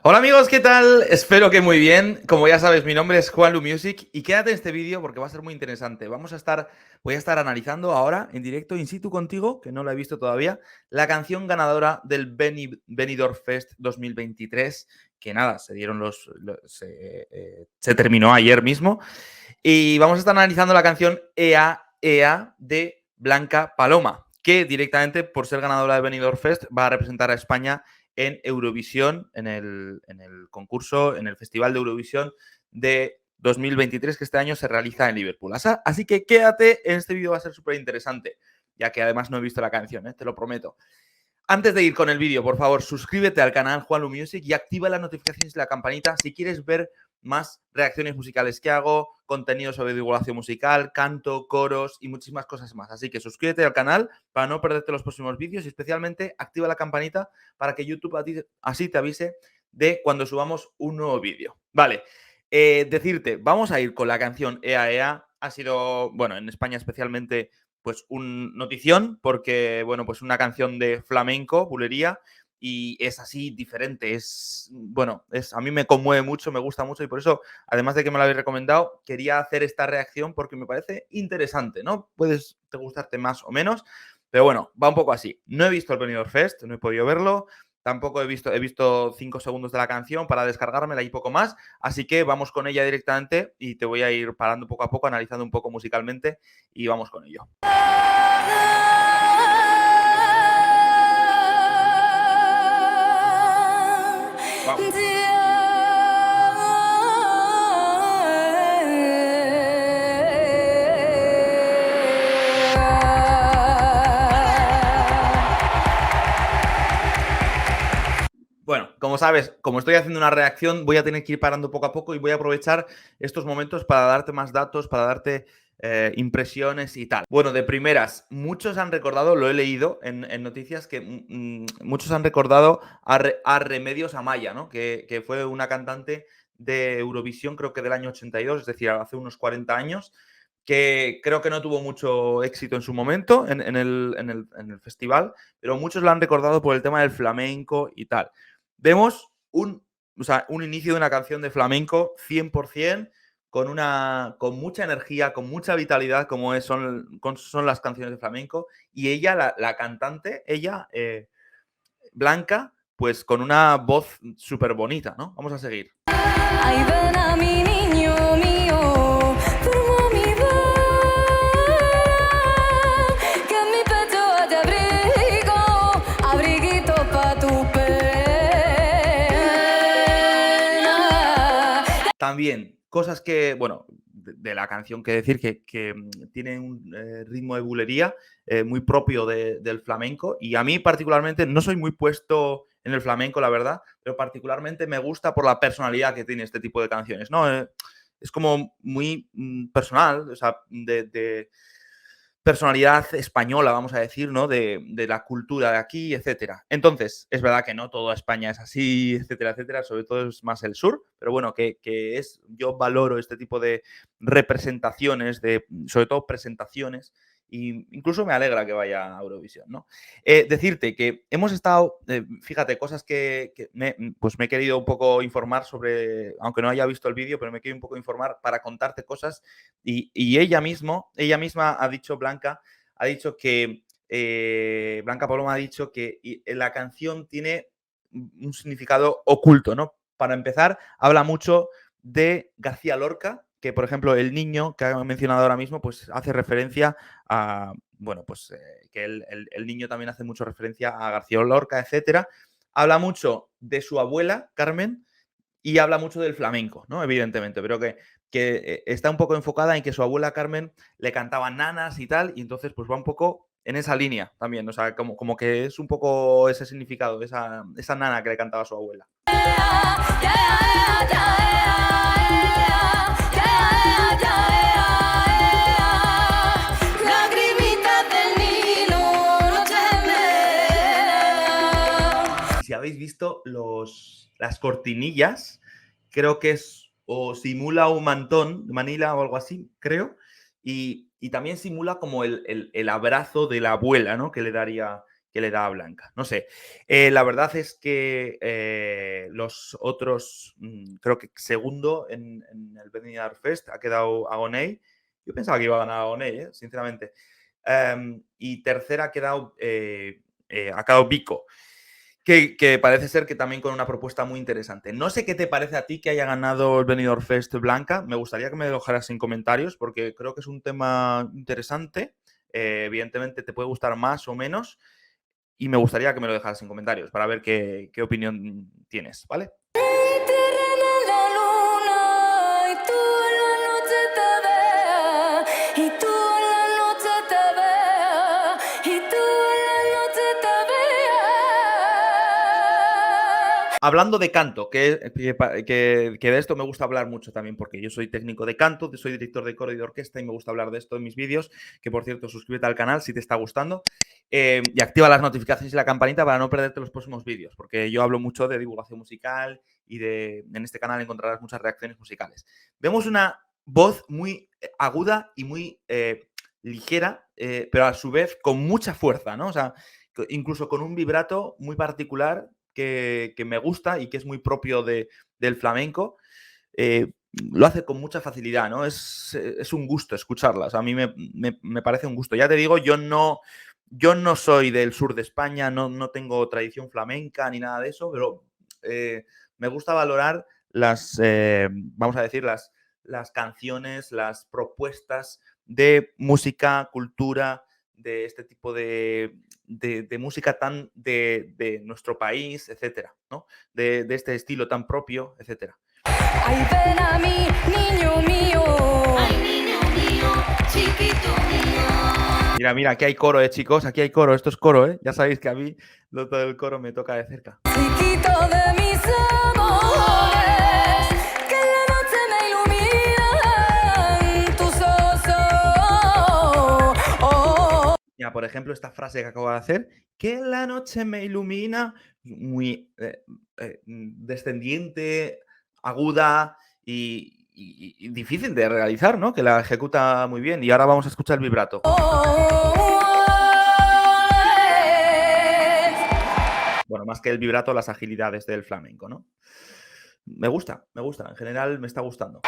Hola amigos, ¿qué tal? Espero que muy bien. Como ya sabes, mi nombre es Juanlu Music y quédate en este vídeo porque va a ser muy interesante. Voy a estar analizando ahora en directo in situ contigo, que no la he visto todavía, la canción ganadora del Benidorm Fest 2023, que nada, se terminó ayer mismo. Y vamos a estar analizando la canción Ea Ea de Blanca Paloma, que directamente, por ser ganadora de Benidorm Fest, va a representar a España en Eurovisión, en el concurso, en el Festival de Eurovisión de 2023, que este año se realiza en Liverpool. Así que quédate, en este vídeo va a ser súper interesante, ya que además no he visto la canción, te lo prometo. Antes de ir con el vídeo, por favor, suscríbete al canal Juanlu Music y activa las notificaciones y la campanita si quieres ver más reacciones musicales que hago, contenido sobre divulgación musical, canto, coros y muchísimas cosas más. Así que suscríbete al canal para no perderte los próximos vídeos y especialmente activa la campanita para que YouTube así te avise de cuando subamos un nuevo vídeo. Vale, decirte, vamos a ir con la canción Ea Ea. Ha sido, bueno, en España especialmente, pues un notición, porque, bueno, pues una canción de flamenco, bulería, y es así, diferente, a mí me conmueve mucho, me gusta mucho, y por eso, además de que me lo habéis recomendado, quería hacer esta reacción porque me parece interesante, ¿no? Puedes te gustarte más o menos, pero bueno, va un poco así. No he visto el Benidorm Fest, no he podido verlo, tampoco he visto 5 segundos de la canción para descargármela y poco más, así que vamos con ella directamente y te voy a ir parando poco a poco, analizando un poco musicalmente y vamos con ello. Vamos. Bueno, como sabes, como estoy haciendo una reacción, voy a tener que ir parando poco a poco y voy a aprovechar estos momentos para darte más datos, para darte impresiones y tal. Bueno, de primeras, muchos han recordado, lo he leído en noticias, que muchos han recordado a Remedios Amaya, ¿no? Que fue una cantante de Eurovisión, creo que del año 82, es decir, hace unos 40 años, que creo que no tuvo mucho éxito en su momento en el festival, pero muchos la han recordado por el tema del flamenco y tal. Vemos un inicio de una canción de flamenco 100%, con mucha energía, con mucha vitalidad, son las canciones de flamenco. Y ella, la cantante, Blanca, pues con una voz súper bonita, ¿no? Vamos a seguir. Ahí ven a mi niño mío, como mi voz, que en mi pecho te abrigo, abriguito pa' tu pena. También, cosas que, bueno, de la canción que decir que tiene un ritmo de bulería muy propio del flamenco, y a mí particularmente no soy muy puesto en el flamenco, la verdad, pero particularmente me gusta por la personalidad que tiene este tipo de canciones, ¿no? Es como muy personal, o sea, de personalidad española, vamos a decir, ¿no? De la cultura de aquí, etcétera. Entonces, es verdad que no toda España es así, etcétera, etcétera, sobre todo es más el sur, pero bueno, yo valoro este tipo de representaciones, sobre todo presentaciones, e incluso me alegra que vaya a Eurovisión, ¿no? Decirte que hemos estado, fíjate, cosas pues me he querido un poco informar sobre, aunque no haya visto el vídeo, pero me he querido un poco informar para contarte cosas y ella misma ha dicho, Blanca que Blanca Paloma ha dicho que la canción tiene un significado oculto, ¿no? Para empezar, habla mucho de García Lorca, que por ejemplo el niño que ha mencionado ahora mismo, pues hace referencia a, bueno, pues que el niño también hace mucho referencia a García Lorca, etcétera. Habla mucho de su abuela, Carmen, y habla mucho del flamenco, ¿no? Evidentemente, pero que está un poco enfocada en que su abuela Carmen le cantaba nanas y tal, y entonces pues va un poco en esa línea también, o sea, como que es un poco ese significado, esa nana que le cantaba a su abuela. Si habéis visto las cortinillas, creo que es o simula un mantón, Manila o algo así, creo, y también simula como el abrazo de la abuela, ¿no? Que le daría que le da a Blanca. No sé. La verdad es que los otros, creo que segundo en el Benidorm Fest ha quedado Agoney. Yo pensaba que iba a ganar Agoney, sinceramente. Y tercera ha quedado Vico. Que parece ser que también con una propuesta muy interesante. No sé qué te parece a ti que haya ganado el Benidorm Fest Blanca. Me gustaría que me lo dejaras en comentarios porque creo que es un tema interesante. Evidentemente te puede gustar más o menos y me gustaría que me lo dejaras en comentarios para ver qué opinión tienes, ¿vale? Tierra en la luna y tú en la noche te vea y tú en la noche te vea y tú en la noche te vea. Hablando de canto, que de esto me gusta hablar mucho también, porque yo soy técnico de canto, soy director de coro y de orquesta y me gusta hablar de esto en mis vídeos, que por cierto, suscríbete al canal si te está gustando y activa las notificaciones y la campanita para no perderte los próximos vídeos, porque yo hablo mucho de divulgación musical y en este canal encontrarás muchas reacciones musicales. Vemos una voz muy aguda y muy ligera, pero a su vez con mucha fuerza, ¿no? O sea, incluso con un vibrato muy particular que me gusta y que es muy propio del flamenco, lo hace con mucha facilidad, ¿no? Es un gusto escucharlas. A mí me parece un gusto. Ya te digo, yo no soy del sur de España, no tengo tradición flamenca ni nada de eso, pero me gusta valorar vamos a decir, las canciones, las propuestas de música, cultura, de este tipo de música tan de nuestro país, etcétera, ¿no? De este estilo tan propio, etcétera. Ay, ven a mí, niño mío. Ay, niño mío, chiquito mío. Mira, aquí hay coro, chicos, aquí hay coro, esto es coro, Ya sabéis que a mí todo el coro me toca de cerca. Chiquito de mis amores, que la noche me iluminan tus ojos. Mira, por ejemplo, esta frase que acabo de hacer, que la noche me ilumina, muy descendiente, aguda y difícil de realizar, ¿no? Que la ejecuta muy bien. Y ahora vamos a escuchar el vibrato. Bueno, más que el vibrato, las agilidades del flamenco, ¿no? Me gusta, en general me está gustando.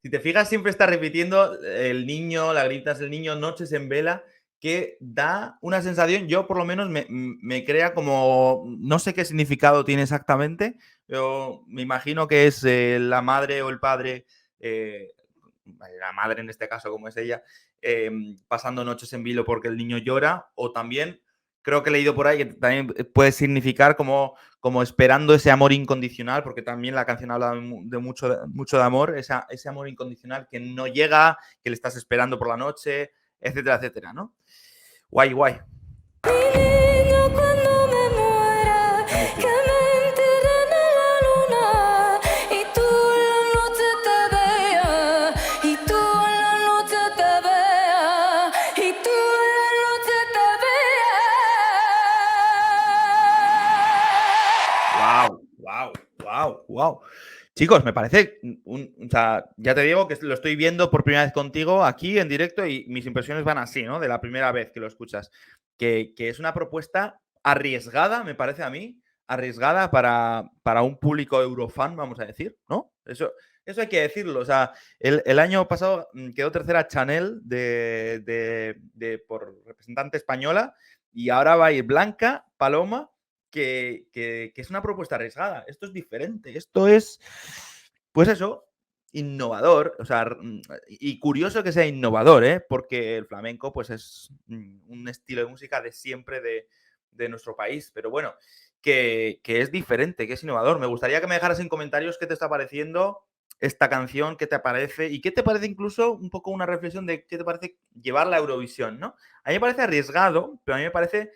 Si te fijas, siempre está repitiendo el niño, lagritas del niño, noches en vela, que da una sensación, yo por lo menos me crea como, no sé qué significado tiene exactamente, pero me imagino que es la madre o el padre, la madre en este caso como es ella, pasando noches en vilo porque el niño llora, o también creo que he leído por ahí que también puede significar como esperando ese amor incondicional, porque también la canción habla de mucho de amor, ese amor incondicional que no llega, que le estás esperando por la noche, etcétera, etcétera, ¿no? Guay, guay. Mi niño, cuando me muera, que me entierren en la luna y tú en la noche te vea y tú en la noche te vea y tú en la noche te vea. Wow. Chicos, me parece, o sea, ya te digo que lo estoy viendo por primera vez contigo aquí en directo y mis impresiones van así, ¿no? De la primera vez que lo escuchas. Que es una propuesta arriesgada, me parece a mí, arriesgada para un público eurofan, vamos a decir, ¿no? Eso hay que decirlo. O sea, el año pasado quedó tercera Chanel por representante española y ahora va a ir Blanca Paloma, que es una propuesta arriesgada. Esto es diferente. Esto es, pues eso, innovador, o sea, y curioso que sea innovador, porque el flamenco pues es un estilo de música de siempre de nuestro país, pero bueno, que es diferente, que es innovador. Me gustaría que me dejaras en comentarios qué te está pareciendo esta canción, qué te parece y qué te parece incluso un poco una reflexión de qué te parece llevarla a Eurovisión, ¿no? A mí me parece arriesgado, pero a mí me parece,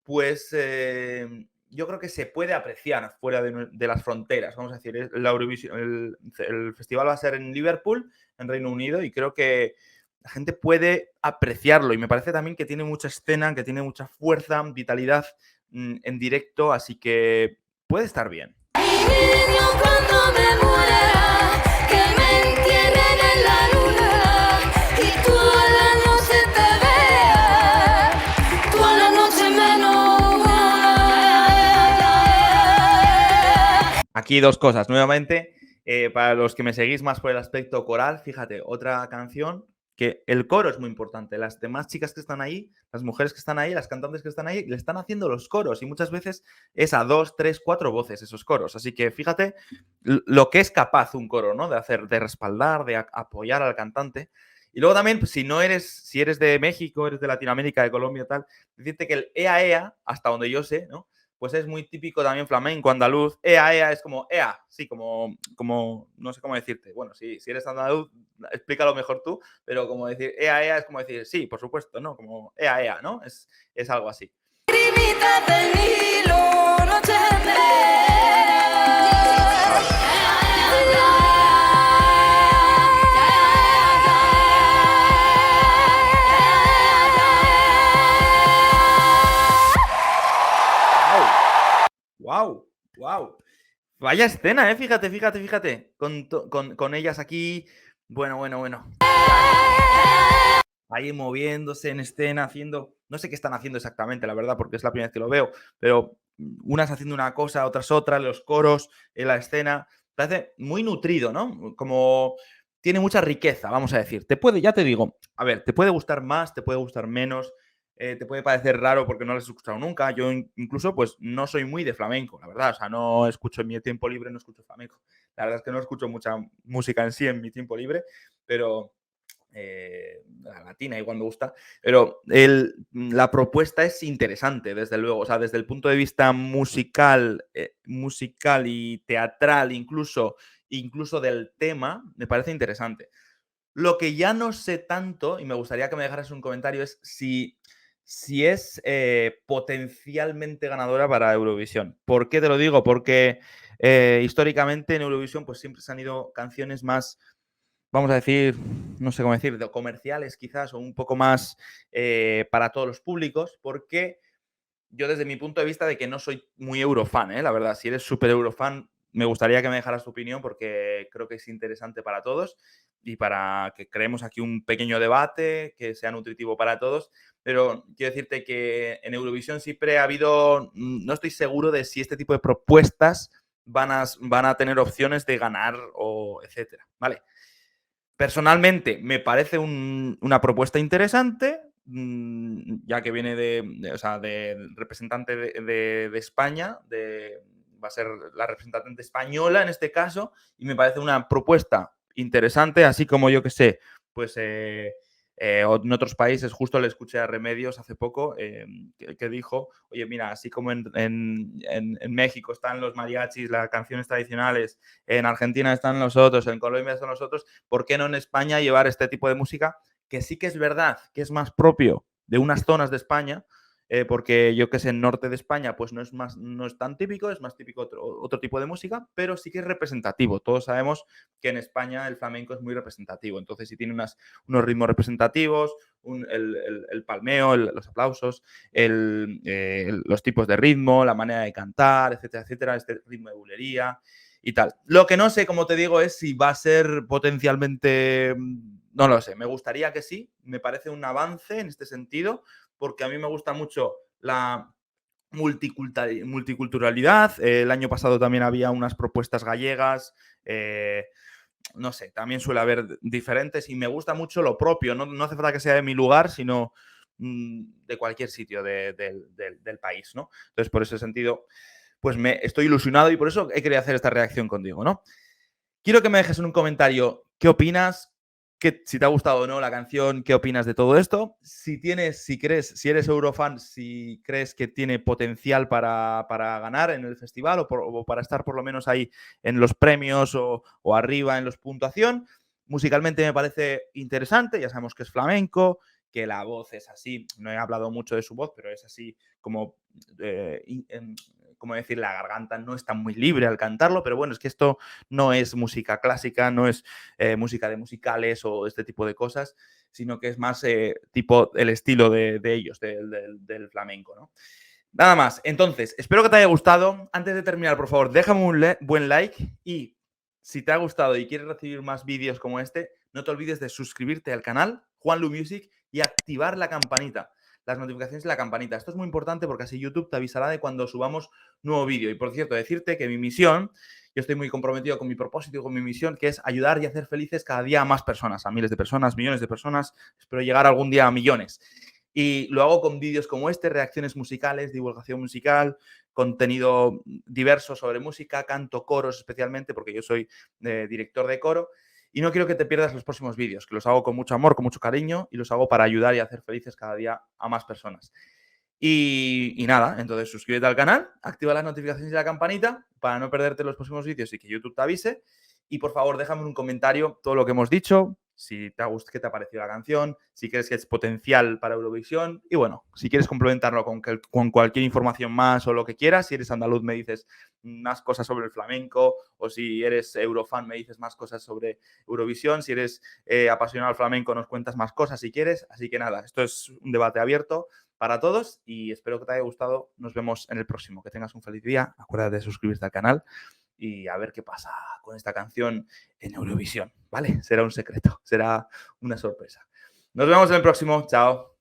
pues, yo creo que se puede apreciar fuera de las fronteras, vamos a decir. La Eurovisión, el festival va a ser en Liverpool, en Reino Unido, y creo que la gente puede apreciarlo. Y me parece también que tiene mucha escena, que tiene mucha fuerza, vitalidad en directo, así que puede estar bien. Mi niño cuando me muera, que me entierren en la luna y tú a la noche te veas, tú a la noche menos una. Aquí dos cosas. Nuevamente, para los que me seguís más por el aspecto coral, fíjate, otra canción que el coro es muy importante. Las demás chicas que están ahí, las mujeres que están ahí, las cantantes que están ahí, le están haciendo los coros y muchas veces es a 2, 3, 4 voces esos coros. Así que fíjate lo que es capaz un coro, ¿no? De hacer, de respaldar, de apoyar al cantante. Y luego también, pues, si eres de México, eres de Latinoamérica, de Colombia, tal, decirte que el ea ea, hasta donde yo sé, ¿no? Pues es muy típico también flamenco, andaluz. Ea, ea, es como ea, sí, como no sé cómo decirte. Bueno, si eres andaluz, explícalo mejor tú, pero como decir ea, ea es como decir sí, por supuesto, ¿no? Como ea, ea, ¿no? Es algo así. Lagrimita del Nilo, noche ¡Wow! ¡Wow! Vaya escena, ¿eh? Fíjate, fíjate, fíjate. Con ellas aquí. Bueno. Ahí moviéndose en escena, haciendo. No sé qué están haciendo exactamente, la verdad, porque es la primera vez que lo veo. Pero unas haciendo una cosa, otras otra, los coros, en la escena. Parece muy nutrido, ¿no? Como tiene mucha riqueza, vamos a decir. Ya te digo, a ver, te puede gustar más, te puede gustar menos. Te puede parecer raro porque no lo has escuchado nunca. Yo incluso, pues, no soy muy de flamenco, la verdad. O sea, no escucho en mi tiempo libre, no escucho flamenco. La verdad es que no escucho mucha música en sí en mi tiempo libre, pero la latina igual me gusta. Pero la propuesta es interesante, desde luego. O sea, desde el punto de vista musical y teatral, incluso del tema, me parece interesante. Lo que ya no sé tanto, y me gustaría que me dejaras un comentario, es si es potencialmente ganadora para Eurovisión. ¿Por qué te lo digo? Porque históricamente en Eurovisión pues siempre se han ido canciones más, vamos a decir, no sé cómo decir, comerciales quizás, o un poco más para todos los públicos, porque yo desde mi punto de vista de que no soy muy eurofan, la verdad, si eres súper eurofan, me gustaría que me dejaras tu opinión porque creo que es interesante para todos y para que creemos aquí un pequeño debate que sea nutritivo para todos. Pero quiero decirte que en Eurovisión siempre ha habido, no estoy seguro de si este tipo de propuestas van a tener opciones de ganar o etcétera, ¿vale? Personalmente me parece una propuesta interesante, ya que viene o sea, del representante de España, va a ser la representante española en este caso, y me parece una propuesta interesante, así como yo que sé, pues en otros países, justo le escuché a Remedios hace poco, que dijo, oye, mira, así como en México están los mariachis, las canciones tradicionales, en Argentina están los otros, en Colombia están los otros, ¿por qué no en España llevar este tipo de música? Que sí que es verdad que es más propio de unas zonas de España, porque yo que sé, en norte de España pues no es tan típico, es más típico otro tipo de música, pero sí que es representativo. Todos sabemos que en España el flamenco es muy representativo, entonces sí tiene unos ritmos representativos, el palmeo, los aplausos, los tipos de ritmo, la manera de cantar, etcétera, etcétera, este ritmo de bulería y tal. Lo que no sé, como te digo, es si va a ser potencialmente, no lo sé, me gustaría que sí, me parece un avance en este sentido, porque a mí me gusta mucho la multiculturalidad. El año pasado también había unas propuestas gallegas. No sé, también suele haber diferentes y me gusta mucho lo propio. No hace falta que sea de mi lugar, sino de cualquier sitio del país, ¿no? Entonces, por ese sentido, pues me estoy ilusionado y por eso he querido hacer esta reacción contigo, ¿no? Quiero que me dejes en un comentario qué opinas, si te ha gustado o no la canción, qué opinas de todo esto. Si eres Eurofan, si crees que tiene potencial para ganar en el festival o para estar por lo menos ahí en los premios o arriba en los puntuación. Musicalmente me parece interesante, ya sabemos que es flamenco, que la voz es así, no he hablado mucho de su voz, pero es así como, como decir, la garganta no está muy libre al cantarlo, pero bueno, es que esto no es música clásica, no es música de musicales o este tipo de cosas, sino que es más tipo el estilo de ellos, del flamenco, ¿no? Nada más. Entonces, espero que te haya gustado. Antes de terminar, por favor, déjame un buen like y si te ha gustado y quieres recibir más vídeos como este, no te olvides de suscribirte al canal Juanlu Music y activar la campanita, las notificaciones y la campanita. Esto es muy importante porque así YouTube te avisará de cuando subamos nuevo vídeo. Y por cierto, decirte que mi misión, yo estoy muy comprometido con mi propósito y con mi misión, que es ayudar y hacer felices cada día a más personas, a miles de personas, millones de personas. Espero llegar algún día a millones. Y lo hago con vídeos como este, reacciones musicales, divulgación musical, contenido diverso sobre música, canto, coros especialmente, porque yo soy director de coro. Y no quiero que te pierdas los próximos vídeos, que los hago con mucho amor, con mucho cariño y los hago para ayudar y hacer felices cada día a más personas. Y nada, entonces suscríbete al canal, activa las notificaciones y la campanita para no perderte los próximos vídeos y que YouTube te avise. Y por favor, déjame en un comentario todo lo que hemos dicho, si te ha gustado, qué te ha parecido la canción, si crees que es potencial para Eurovisión. Y bueno, si quieres complementarlo con cualquier información más o lo que quieras, si eres andaluz me dices más cosas sobre el flamenco, o si eres eurofan me dices más cosas sobre Eurovisión, si eres apasionado al flamenco nos cuentas más cosas si quieres. Así que nada, esto es un debate abierto para todos y espero que te haya gustado. Nos vemos en el próximo. Que tengas un feliz día. Acuérdate de suscribirte al canal y a ver qué pasa con esta canción en Eurovisión, ¿vale? Será un secreto, será una sorpresa. Nos vemos en el próximo. Chao.